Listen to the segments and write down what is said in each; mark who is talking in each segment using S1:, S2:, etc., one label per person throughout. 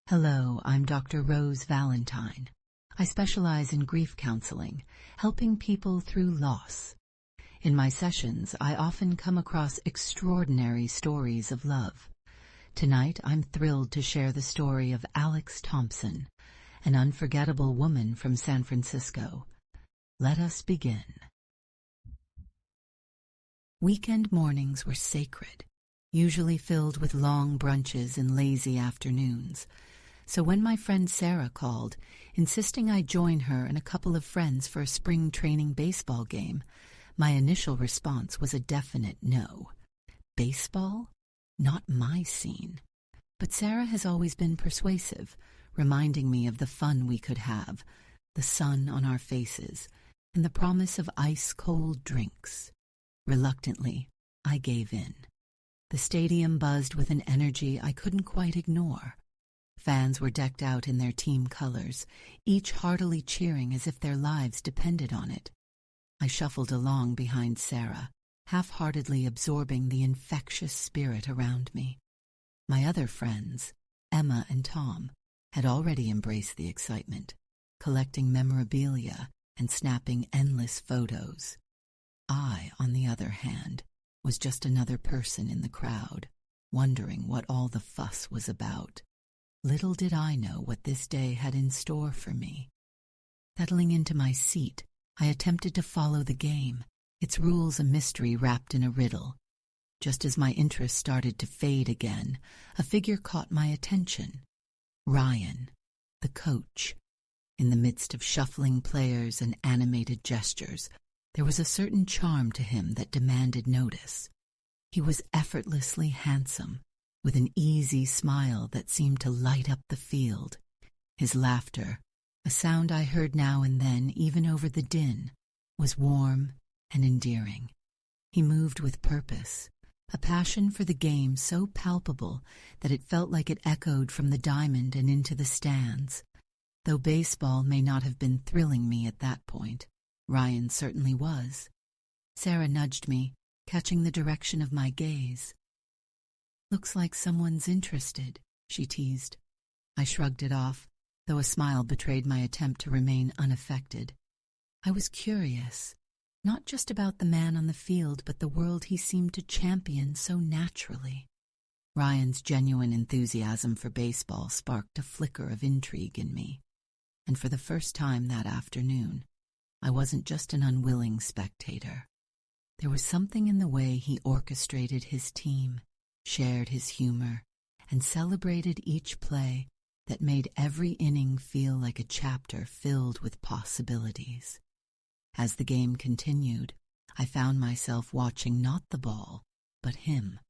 S1: Hello, I'm Dr. Rose Valentine. I specialize in grief counseling, helping people through loss. In my sessions, I often come across extraordinary stories of love. Tonight, I'm thrilled to share the story of Alex Thompson, an unforgettable woman from San Francisco. Let us begin. Weekend mornings were sacred, usually filled with long brunches and lazy afternoons. So when my friend Sarah called, insisting I join her and a couple of friends for a spring training baseball game, my initial response was a definite no. Baseball? Not my scene. But Sarah has always been persuasive, reminding me of the fun we could have, the sun on our faces, and the promise of ice-cold drinks. Reluctantly, I gave in. The stadium buzzed with an energy I couldn't quite ignore. Fans were decked out in their team colors, each heartily cheering as if their lives depended on it. I shuffled along behind Sarah, half-heartedly absorbing the infectious spirit around me. My other friends, Emma and Tom, had already embraced the excitement, collecting memorabilia and snapping endless photos. I, on the other hand, was just another person in the crowd, wondering what all the fuss was about. Little did I know what this day had in store for me. Settling into my seat, I attempted to follow the game, its rules a mystery wrapped in a riddle. Just as my interest started to fade again, a figure caught my attention. Ryan, the coach. In the midst of shuffling players and animated gestures, there was a certain charm to him that demanded notice. He was effortlessly handsome, with an easy smile that seemed to light up the field. His laughter, a sound I heard now and then even over the din, was warm and endearing. He moved with purpose, a passion for the game so palpable that it felt like it echoed from the diamond and into the stands. Though baseball may not have been thrilling me at that point, Ryan certainly was. Sarah nudged me, catching the direction of my gaze. "Looks like someone's interested," she teased. I shrugged it off, though a smile betrayed my attempt to remain unaffected. I was curious, not just about the man on the field, but the world he seemed to champion so naturally. Ryan's genuine enthusiasm for baseball sparked a flicker of intrigue in me, and for the first time that afternoon, I wasn't just an unwilling spectator. There was something in the way he orchestrated his team, shared his humor, and celebrated each play that made every inning feel like a chapter filled with possibilities. As the game continued, I found myself watching not the ball, but him,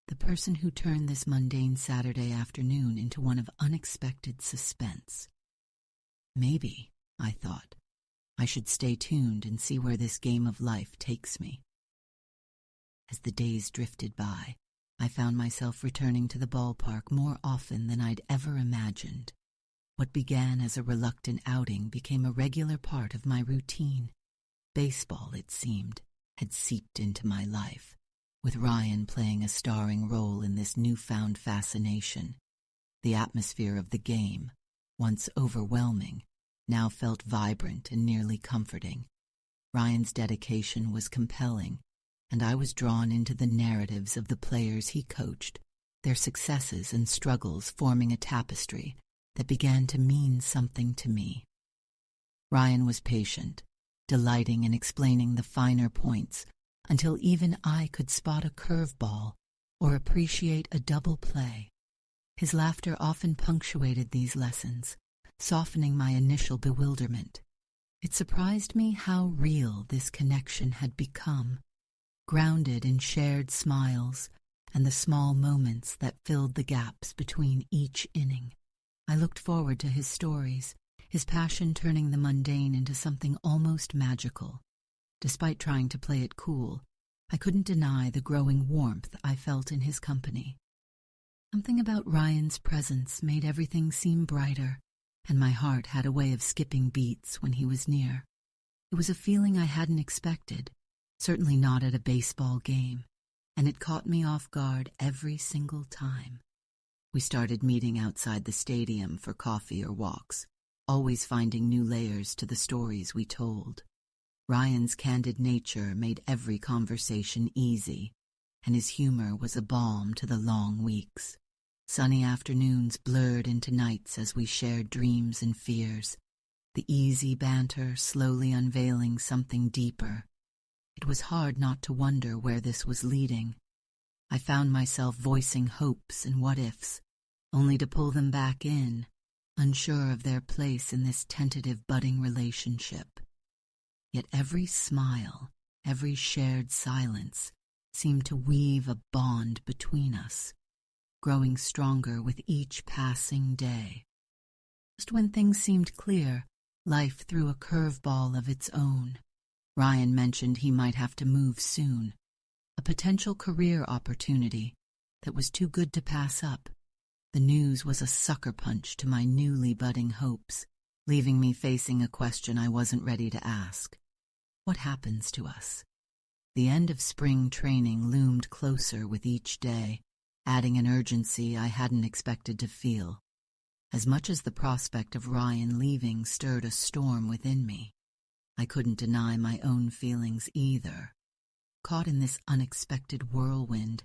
S1: the person who turned this mundane Saturday afternoon into one of unexpected suspense. Maybe, I thought, I should stay tuned and see where this game of life takes me. As the days drifted by, I found myself returning to the ballpark more often than I'd ever imagined. What began as a reluctant outing became a regular part of my routine. Baseball, it seemed, had seeped into my life, with Ryan playing a starring role in this newfound fascination. The atmosphere of the game, once overwhelming, now felt vibrant and nearly comforting. Ryan's dedication was compelling, and I was drawn into the narratives of the players he coached, their successes and struggles forming a tapestry that began to mean something to me. Ryan was patient, delighting in explaining the finer points until even I could spot a curveball or appreciate a double play. His laughter often punctuated these lessons, softening my initial bewilderment. It surprised me how real this connection had become, grounded in shared smiles and the small moments that filled the gaps between each inning. I looked forward to his stories, his passion turning the mundane into something almost magical. Despite trying to play it cool, I couldn't deny the growing warmth I felt in his company. Something about Ryan's presence made everything seem brighter, and my heart had a way of skipping beats when he was near. It was a feeling I hadn't expected, certainly not at a baseball game, and it caught me off guard every single time. We started meeting outside the stadium for coffee or walks, always finding new layers to the stories we told. Ryan's candid nature made every conversation easy, and his humor was a balm to the long weeks. Sunny afternoons blurred into nights as we shared dreams and fears, the easy banter slowly unveiling something deeper. It was hard not to wonder where this was leading. I found myself voicing hopes and what-ifs, only to pull them back in, unsure of their place in this tentative budding relationship. Yet every smile, every shared silence, seemed to weave a bond between us, growing stronger with each passing day. Just when things seemed clear, life threw a curveball of its own. Ryan mentioned he might have to move soon, a potential career opportunity that was too good to pass up. The news was a sucker punch to my newly budding hopes, leaving me facing a question I wasn't ready to ask. What happens to us? The end of spring training loomed closer with each day, adding an urgency I hadn't expected to feel. As much as the prospect of Ryan leaving stirred a storm within me, I couldn't deny my own feelings either. Caught in this unexpected whirlwind,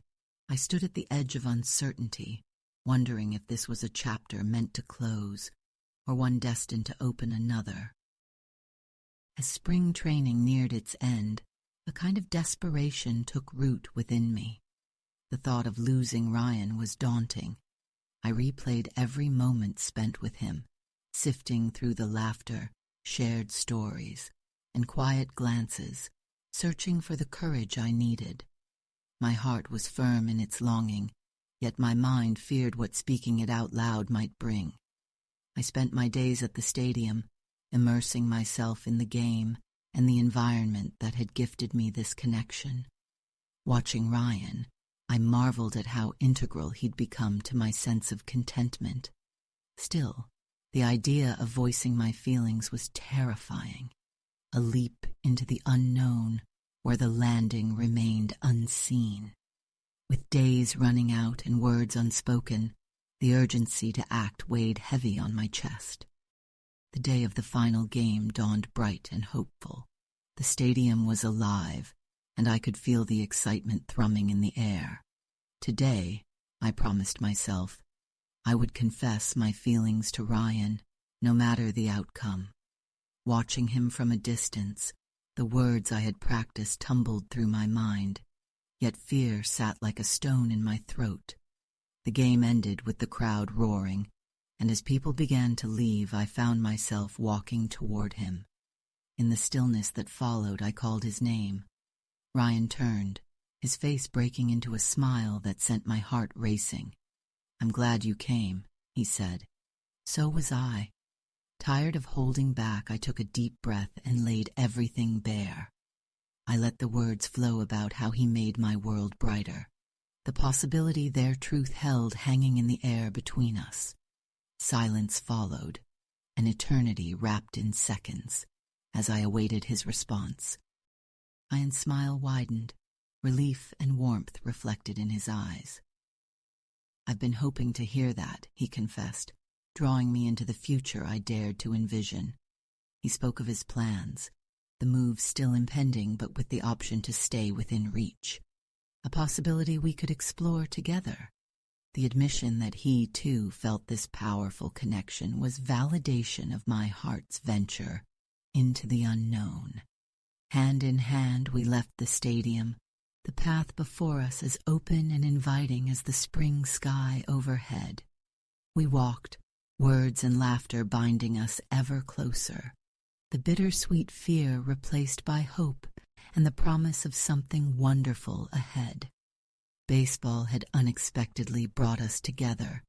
S1: I stood at the edge of uncertainty, wondering if this was a chapter meant to close, or one destined to open another. As spring training neared its end, a kind of desperation took root within me. The thought of losing Ryan was daunting. I replayed every moment spent with him, sifting through the laughter, shared stories, and quiet glances, searching for the courage I needed. My heart was firm in its longing, yet my mind feared what speaking it out loud might bring. I spent my days at the stadium, immersing myself in the game and the environment that had gifted me this connection. Watching Ryan, I marveled at how integral he'd become to my sense of contentment. Still, the idea of voicing my feelings was terrifying, a leap into the unknown where the landing remained unseen. With days running out and words unspoken, the urgency to act weighed heavy on my chest. The day of the final game dawned bright and hopeful. The stadium was alive, and I could feel the excitement thrumming in the air. Today, I promised myself, I would confess my feelings to Ryan, no matter the outcome. Watching him from a distance, the words I had practiced tumbled through my mind, yet fear sat like a stone in my throat. The game ended with the crowd roaring, and as people began to leave, I found myself walking toward him. In the stillness that followed, I called his name. Ryan turned, his face breaking into a smile that sent my heart racing. "I'm glad you came," he said. So was I. Tired of holding back, I took a deep breath and laid everything bare. I let the words flow about how he made my world brighter, the possibility their truth held hanging in the air between us. Silence followed, an eternity wrapped in seconds, as I awaited his response. Ryan's smile widened, relief and warmth reflected in his eyes. "I've been hoping to hear that," he confessed, drawing me into the future I dared to envision. He spoke of his plans, the move still impending but with the option to stay within reach, a possibility we could explore together. The admission that he, too, felt this powerful connection was validation of my heart's venture into the unknown. Hand in hand, we left the stadium, the path before us as open and inviting as the spring sky overhead. We walked, words and laughter binding us ever closer, the bittersweet fear replaced by hope and the promise of something wonderful ahead. Baseball had unexpectedly brought us together,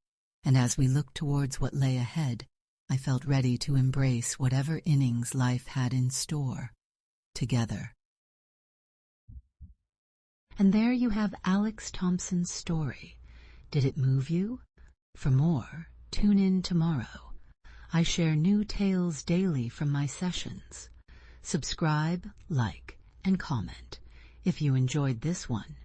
S1: and as we looked towards what lay ahead, I felt ready to embrace whatever innings life had in store, together. And there you have Alex Thompson's story. Did it move you? For more, tune in tomorrow. I share new tales daily from my sessions. Subscribe, like, and comment. If you enjoyed this one,